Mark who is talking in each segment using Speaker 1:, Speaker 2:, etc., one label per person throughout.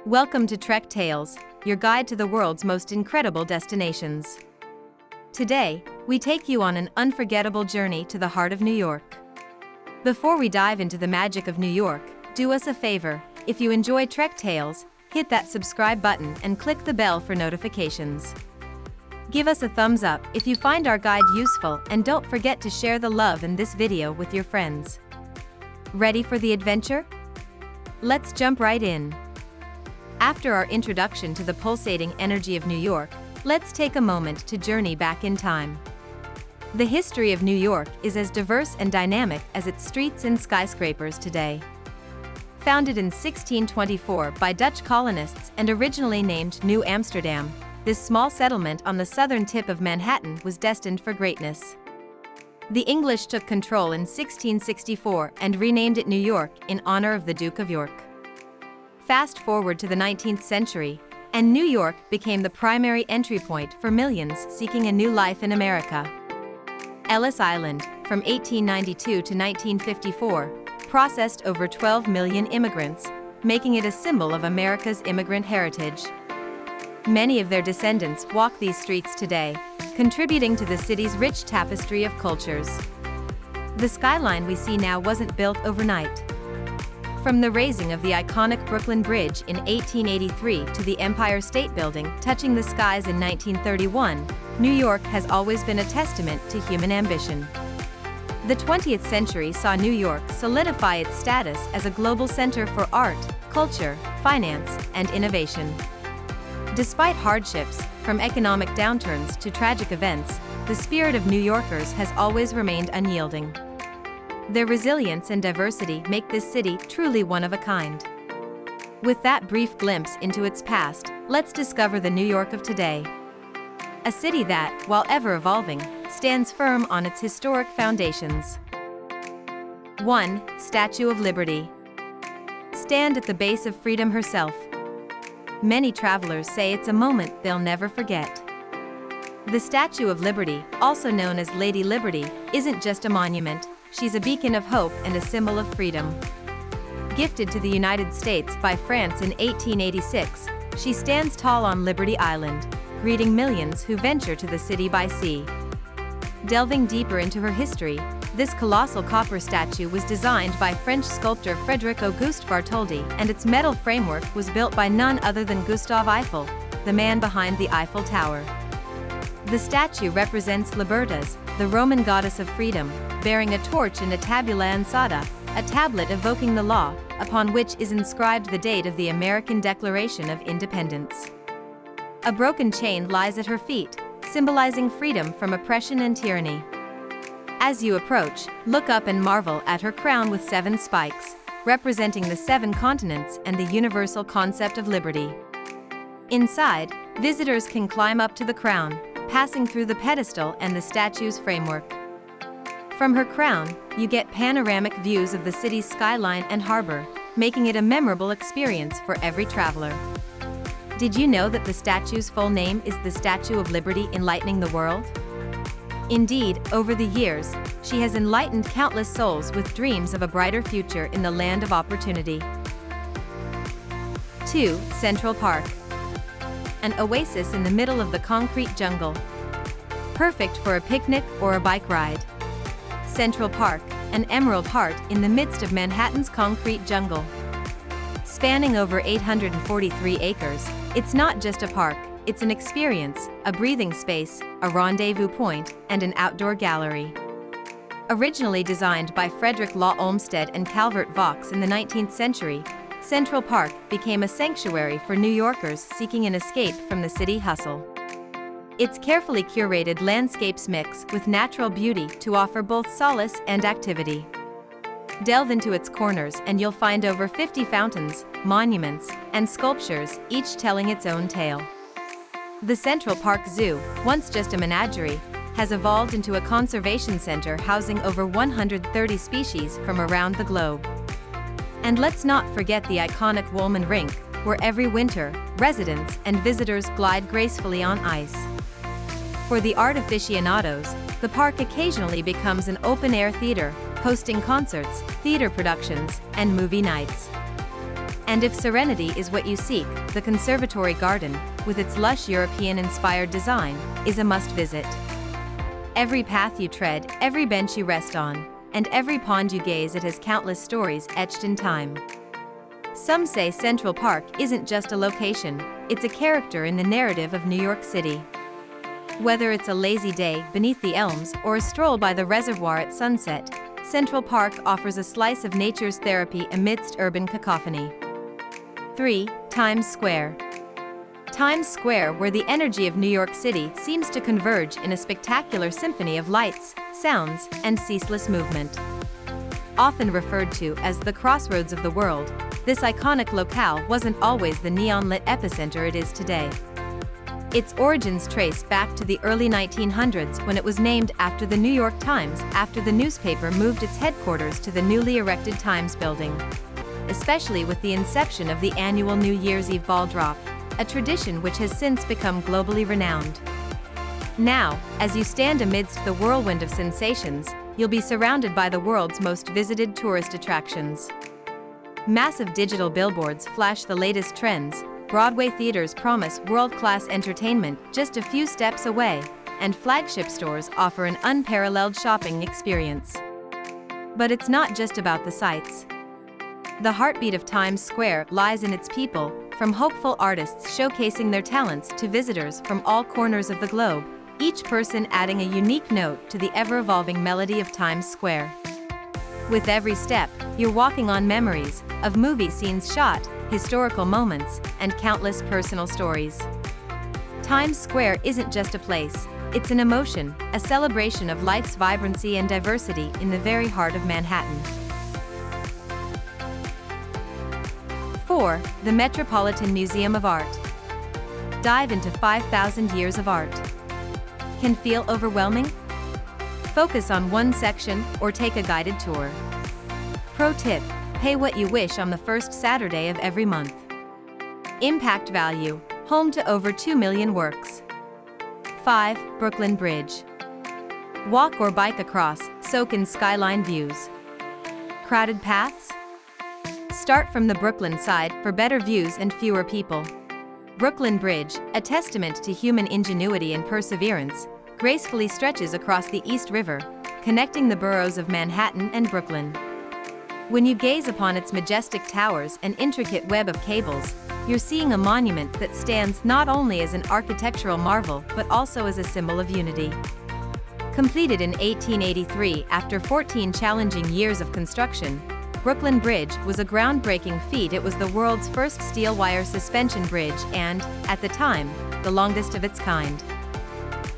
Speaker 1: Welcome to Trek Tales, your guide to the world's most incredible destinations. Today, we take you on an unforgettable journey to the heart of New York. Before we dive into the magic of New York, do us a favor. If you enjoy Trek Tales, hit that subscribe button and click the bell for notifications. Give us a thumbs up if you find our guide useful, and don't forget to share the love in this video with your friends. Ready for the adventure? Let's jump right in. After our introduction to the pulsating energy of New York, let's take a moment to journey back in time. The history of New York is as diverse and dynamic as its streets and skyscrapers today. Founded in 1624 by Dutch colonists and originally named New Amsterdam, this small settlement on the southern tip of Manhattan was destined for greatness. The English took control in 1664 and renamed it New York in honor of the Duke of York. Fast forward to the 19th century, and New York became the primary entry point for millions seeking a new life in America. Ellis Island, from 1892 to 1954, processed over 12 million immigrants, making it a symbol of America's immigrant heritage. Many of their descendants walk these streets today, contributing to the city's rich tapestry of cultures. The skyline we see now wasn't built overnight. From the raising of the iconic Brooklyn Bridge in 1883 to the Empire State Building touching the skies in 1931, New York has always been a testament to human ambition. The 20th century saw New York solidify its status as a global center for art, culture, finance, and innovation. Despite hardships, from economic downturns to tragic events, the spirit of New Yorkers has always remained unyielding. Their resilience and diversity make this city truly one of a kind. With that brief glimpse into its past, let's discover the New York of today. A city that, while ever evolving, stands firm on its historic foundations. 1. Statue of Liberty. Stand at the base of freedom herself. Many travelers say it's a moment they'll never forget. The Statue of Liberty, also known as Lady Liberty, isn't just a monument. She's a beacon of hope and a symbol of freedom. Gifted to the United States by France in 1886, she stands tall on Liberty Island, greeting millions who venture to the city by sea. Delving deeper into her history, this colossal copper statue was designed by French sculptor Frédéric Auguste Bartholdi, and its metal framework was built by none other than Gustave Eiffel, the man behind the Eiffel Tower. The statue represents Libertas, the Roman goddess of freedom, bearing a torch and a tabula ansata, a tablet evoking the law, upon which is inscribed the date of the American Declaration of Independence. A broken chain lies at her feet, symbolizing freedom from oppression and tyranny. As you approach, look up and marvel at her crown with 7 spikes, representing the 7 continents and the universal concept of liberty. Inside, visitors can climb up to the crown, passing through the pedestal and the statue's framework. From her crown, you get panoramic views of the city's skyline and harbor, making it a memorable experience for every traveler. Did you know that the statue's full name is the Statue of Liberty Enlightening the World? Indeed, over the years, she has enlightened countless souls with dreams of a brighter future in the land of opportunity. 2. Central Park. An oasis in the middle of the concrete jungle. Perfect for a picnic or a bike ride. Central Park, an emerald heart in the midst of Manhattan's concrete jungle. Spanning over 843 acres, it's not just a park, it's an experience, a breathing space, a rendezvous point, and an outdoor gallery. Originally designed by Frederick Law Olmsted and Calvert Vaux in the 19th century, Central Park became a sanctuary for New Yorkers seeking an escape from the city hustle. Its carefully curated landscapes mix with natural beauty to offer both solace and activity. Delve into its corners and you'll find over 50 fountains, monuments, and sculptures, each telling its own tale. The Central Park Zoo, once just a menagerie, has evolved into a conservation center housing over 130 species from around the globe. And let's not forget the iconic Woolman Rink, where every winter, residents and visitors glide gracefully on ice. For the art aficionados, the park occasionally becomes an open-air theater, hosting concerts, theater productions, and movie nights. And if serenity is what you seek, the Conservatory Garden, with its lush European-inspired design, is a must-visit. Every path you tread, every bench you rest on, and every pond you gaze at has countless stories etched in time. Some say Central Park isn't just a location, it's a character in the narrative of New York City. Whether it's a lazy day beneath the elms or a stroll by the reservoir at sunset, Central Park offers a slice of nature's therapy amidst urban cacophony. 3. Times Square. Times Square, where the energy of New York City seems to converge in a spectacular symphony of lights, sounds, and ceaseless movement. Often referred to as the crossroads of the world, this iconic locale wasn't always the neon-lit epicenter it is today. Its origins trace back to the early 1900s when it was named after the New York Times after the newspaper moved its headquarters to the newly erected Times building. Especially with the inception of the annual New Year's Eve ball drop, a tradition which has since become globally renowned. Now, as you stand amidst the whirlwind of sensations, you'll be surrounded by the world's most visited tourist attractions. Massive digital billboards flash the latest trends, Broadway theaters promise world-class entertainment just a few steps away, and flagship stores offer an unparalleled shopping experience. But it's not just about the sights. The heartbeat of Times Square lies in its people, from hopeful artists showcasing their talents to visitors from all corners of the globe, each person adding a unique note to the ever-evolving melody of Times Square. With every step, you're walking on memories of movie scenes shot, historical moments, and countless personal stories. Times Square isn't just a place, it's an emotion, a celebration of life's vibrancy and diversity in the very heart of Manhattan. 4. The Metropolitan Museum of Art. Dive into 5,000 years of art. Can feel overwhelming? Focus on one section or take a guided tour. Pro tip: pay what you wish on the first Saturday of every month. Impact value: home to over 2 million works. 5. Brooklyn Bridge. Walk or bike across, soak in skyline views. Crowded paths? Start from the Brooklyn side for better views and fewer people. Brooklyn Bridge, a testament to human ingenuity and perseverance, gracefully stretches across the East River, connecting the boroughs of Manhattan and Brooklyn. When you gaze upon its majestic towers and intricate web of cables, you're seeing a monument that stands not only as an architectural marvel but also as a symbol of unity. Completed in 1883 after 14 challenging years of construction, Brooklyn Bridge was a groundbreaking feat. It was the world's first steel wire suspension bridge and, at the time, the longest of its kind.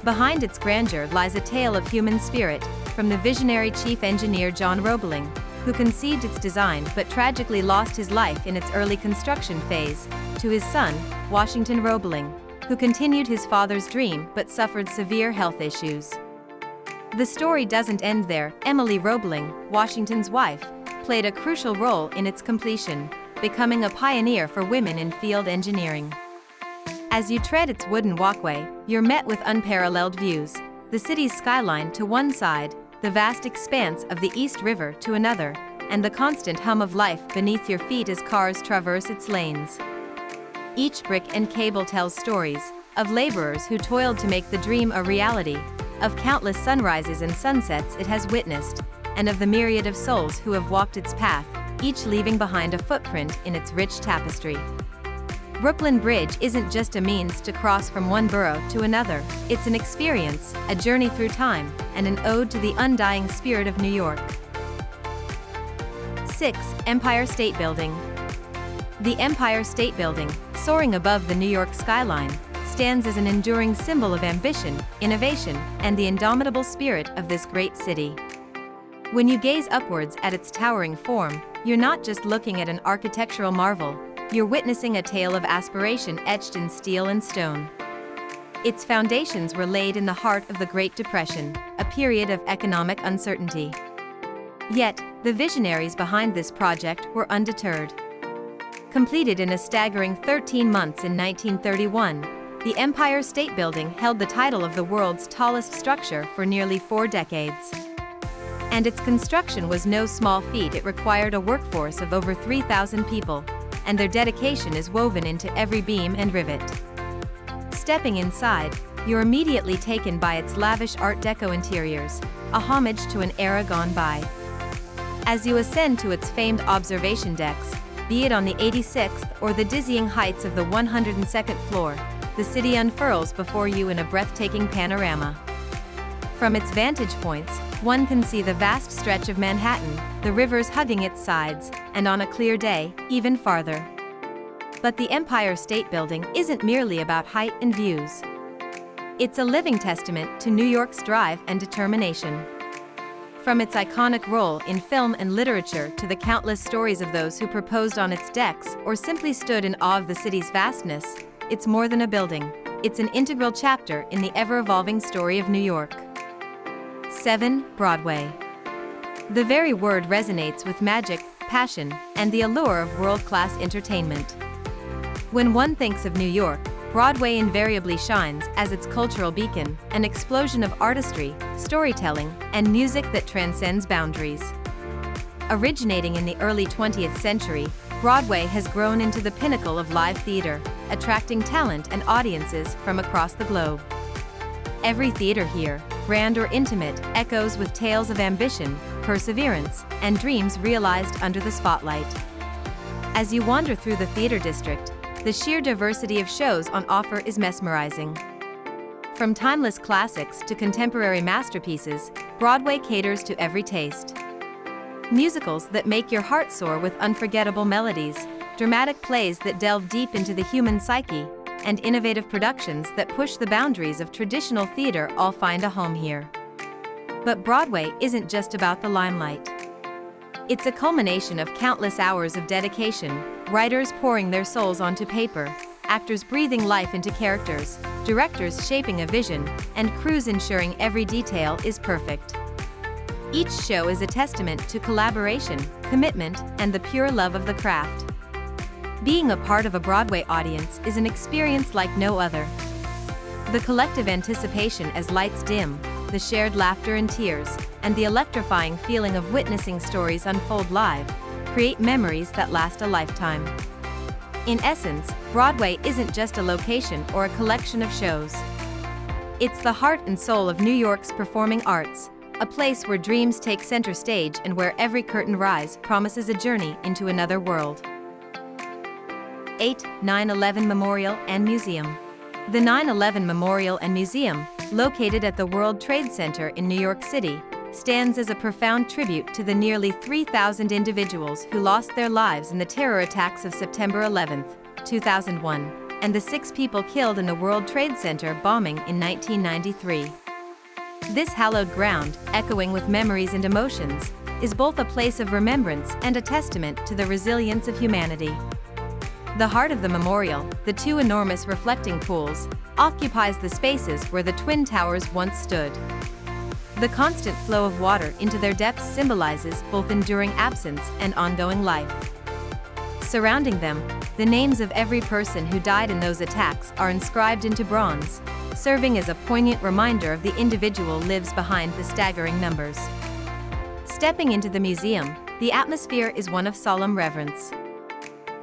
Speaker 1: Behind its grandeur lies a tale of human spirit, from the visionary chief engineer John Roebling, who conceived its design but tragically lost his life in its early construction phase, to his son, Washington Roebling, who continued his father's dream but suffered severe health issues. The story doesn't end there. Emily Roebling, Washington's wife, played a crucial role in its completion, becoming a pioneer for women in field engineering. As you tread its wooden walkway, you're met with unparalleled views, the city's skyline to one side, the vast expanse of the East River to another, and the constant hum of life beneath your feet as cars traverse its lanes. Each brick and cable tells stories of laborers who toiled to make the dream a reality, of countless sunrises and sunsets it has witnessed, and of the myriad of souls who have walked its path, each leaving behind a footprint in its rich tapestry. Brooklyn Bridge isn't just a means to cross from one borough to another, it's an experience, a journey through time, and an ode to the undying spirit of New York. 6. Empire State Building. The Empire State Building, soaring above the New York skyline, stands as an enduring symbol of ambition, innovation, and the indomitable spirit of this great city. When you gaze upwards at its towering form, you're not just looking at an architectural marvel, you're witnessing a tale of aspiration etched in steel and stone. Its foundations were laid in the heart of the Great Depression, a period of economic uncertainty. Yet, the visionaries behind this project were undeterred. Completed in a staggering 13 months in 1931, the Empire State Building held the title of the world's tallest structure for nearly 4 decades. And its construction was no small feat. It required a workforce of over 3,000 people, and their dedication is woven into every beam and rivet. Stepping inside, you're immediately taken by its lavish Art Deco interiors, a homage to an era gone by. As you ascend to its famed observation decks, be it on the 86th or the dizzying heights of the 102nd floor, the city unfurls before you in a breathtaking panorama. From its vantage points, one can see the vast stretch of Manhattan, the rivers hugging its sides, and on a clear day, even farther. But the Empire State Building isn't merely about height and views. It's a living testament to New York's drive and determination. From its iconic role in film and literature to the countless stories of those who proposed on its decks or simply stood in awe of the city's vastness, it's more than a building. It's an integral chapter in the ever-evolving story of New York. 7. Broadway. The very word resonates with magic, passion, and the allure of world-class entertainment. When one thinks of New York, Broadway invariably shines as its cultural beacon, an explosion of artistry, storytelling, and music that transcends boundaries. Originating in the early 20th century, Broadway has grown into the pinnacle of live theater, attracting talent and audiences from across the globe. Every theater here, grand or intimate, echoes with tales of ambition, perseverance, and dreams realized under the spotlight. As you wander through the theater district, the sheer diversity of shows on offer is mesmerizing. From timeless classics to contemporary masterpieces, Broadway caters to every taste. Musicals that make your heart soar with unforgettable melodies, dramatic plays that delve deep into the human psyche, and innovative productions that push the boundaries of traditional theater all find a home here. But Broadway isn't just about the limelight. It's a culmination of countless hours of dedication, writers pouring their souls onto paper, actors breathing life into characters, directors shaping a vision, and crews ensuring every detail is perfect. Each show is a testament to collaboration, commitment, and the pure love of the craft. Being a part of a Broadway audience is an experience like no other. The collective anticipation as lights dim, the shared laughter and tears, and the electrifying feeling of witnessing stories unfold live, create memories that last a lifetime. In essence, Broadway isn't just a location or a collection of shows. It's the heart and soul of New York's performing arts, a place where dreams take center stage and where every curtain rise promises a journey into another world. 8. 9/11 Memorial and Museum. The 9/11 Memorial and Museum, located at the World Trade Center in New York City, stands as a profound tribute to the nearly 3,000 individuals who lost their lives in the terror attacks of September 11, 2001, and the 6 people killed in the World Trade Center bombing in 1993. This hallowed ground, echoing with memories and emotions, is both a place of remembrance and a testament to the resilience of humanity. The heart of the memorial, the 2 enormous reflecting pools, occupies the spaces where the Twin Towers once stood. The constant flow of water into their depths symbolizes both enduring absence and ongoing life. Surrounding them, the names of every person who died in those attacks are inscribed into bronze, serving as a poignant reminder of the individual lives behind the staggering numbers. Stepping into the museum, the atmosphere is one of solemn reverence.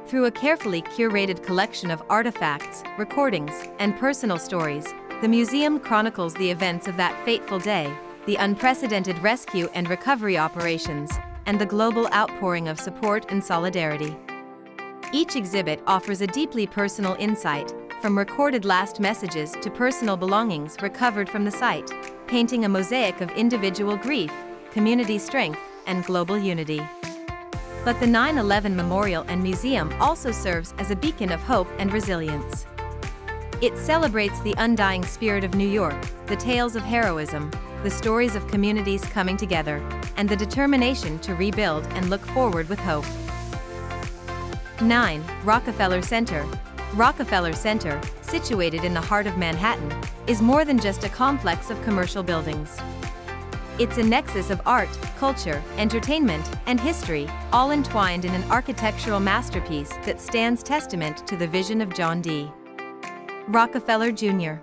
Speaker 1: Through a carefully curated collection of artifacts, recordings, and personal stories, the museum chronicles the events of that fateful day, the unprecedented rescue and recovery operations, and the global outpouring of support and solidarity. Each exhibit offers a deeply personal insight, from recorded last messages to personal belongings recovered from the site, painting a mosaic of individual grief, community strength, and global unity. But the 9/11 Memorial and Museum also serves as a beacon of hope and resilience. It celebrates the undying spirit of New York, the tales of heroism, the stories of communities coming together, and the determination to rebuild and look forward with hope. 9. Rockefeller Center. Rockefeller Center, situated in the heart of Manhattan, is more than just a complex of commercial buildings. It's a nexus of art, culture, entertainment, and history, all entwined in an architectural masterpiece that stands testament to the vision of John D. Rockefeller Jr.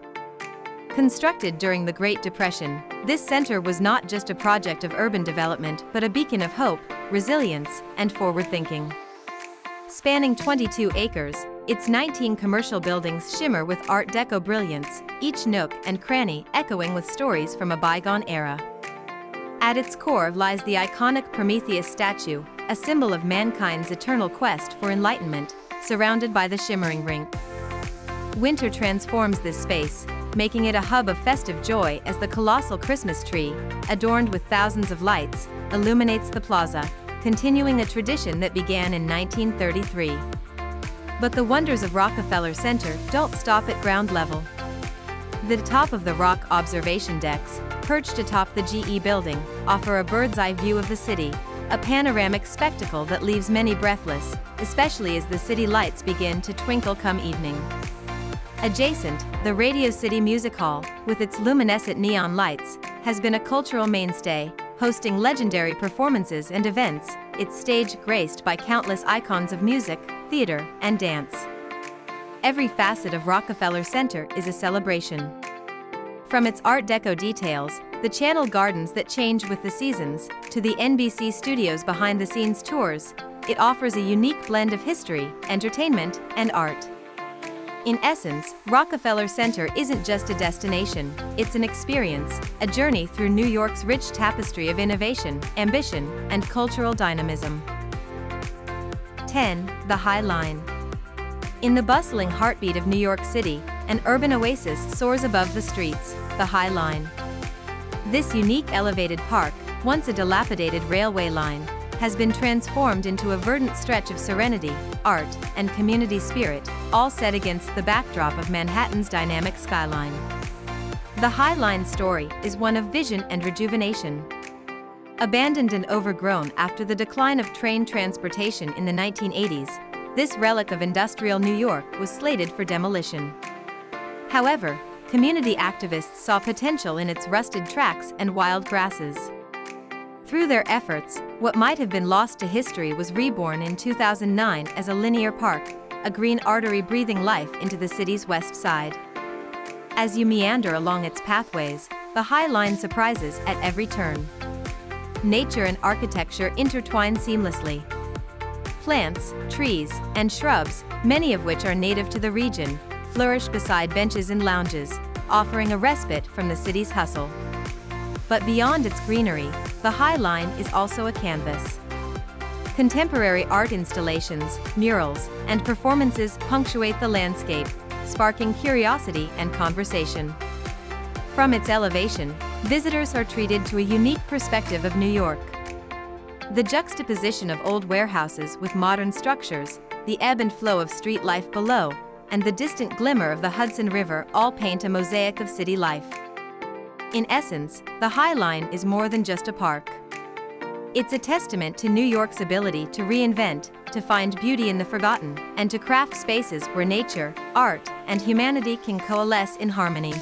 Speaker 1: Constructed during the Great Depression, this center was not just a project of urban development but a beacon of hope, resilience, and forward thinking. Spanning 22 acres, its 19 commercial buildings shimmer with Art Deco brilliance, each nook and cranny echoing with stories from a bygone era. At its core lies the iconic Prometheus statue, a symbol of mankind's eternal quest for enlightenment, surrounded by the shimmering rink. Winter transforms this space, making it a hub of festive joy as the colossal Christmas tree, adorned with thousands of lights, illuminates the plaza, continuing a tradition that began in 1933. But the wonders of Rockefeller Center don't stop at ground level. The top of the rock observation decks, perched atop the GE building, offer a bird's-eye view of the city, a panoramic spectacle that leaves many breathless, especially as the city lights begin to twinkle come evening. Adjacent, the Radio City Music Hall, with its luminescent neon lights, has been a cultural mainstay, hosting legendary performances and events, its stage graced by countless icons of music, theater, and dance. Every facet of Rockefeller Center is a celebration. From its Art Deco details, the channel gardens that change with the seasons, to the NBC Studios behind-the-scenes tours, it offers a unique blend of history, entertainment, and art. In essence, Rockefeller Center isn't just a destination, it's an experience, a journey through New York's rich tapestry of innovation, ambition, and cultural dynamism. 10. The High Line. In the bustling heartbeat of New York City, an urban oasis soars above the streets, the High Line. This unique elevated park, once a dilapidated railway line, has been transformed into a verdant stretch of serenity, art, and community spirit, all set against the backdrop of Manhattan's dynamic skyline. The High Line story is one of vision and rejuvenation. Abandoned and overgrown after the decline of train transportation in the 1980s, this relic of industrial New York was slated for demolition. However, community activists saw potential in its rusted tracks and wild grasses. Through their efforts, what might have been lost to history was reborn in 2009 as a linear park, a green artery breathing life into the city's west side. As you meander along its pathways, the High Line surprises at every turn. Nature and architecture intertwine seamlessly. Plants, trees, and shrubs, many of which are native to the region, flourish beside benches and lounges, offering a respite from the city's hustle. But beyond its greenery, the High Line is also a canvas. Contemporary art installations, murals, and performances punctuate the landscape, sparking curiosity and conversation. From its elevation, visitors are treated to a unique perspective of New York. The juxtaposition of old warehouses with modern structures, the ebb and flow of street life below, and the distant glimmer of the Hudson River all paint a mosaic of city life. In essence, the High Line is more than just a park. It's a testament to New York's ability to reinvent, to find beauty in the forgotten, and to craft spaces where nature, art, and humanity can coalesce in harmony.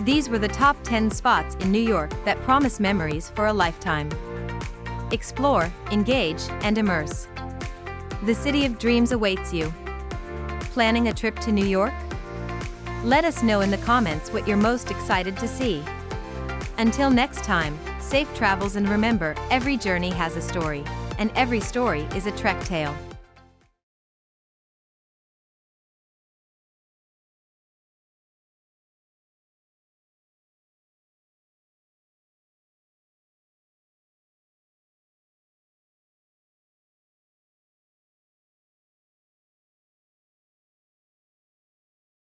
Speaker 1: These were the top 10 spots in New York that promise memories for a lifetime. Explore, engage, and immerse. The city of dreams awaits you. Planning a trip to New York? Let us know in the comments what you're most excited to see. Until next time, safe travels, and remember, every journey has a story, and every story is a trek tale.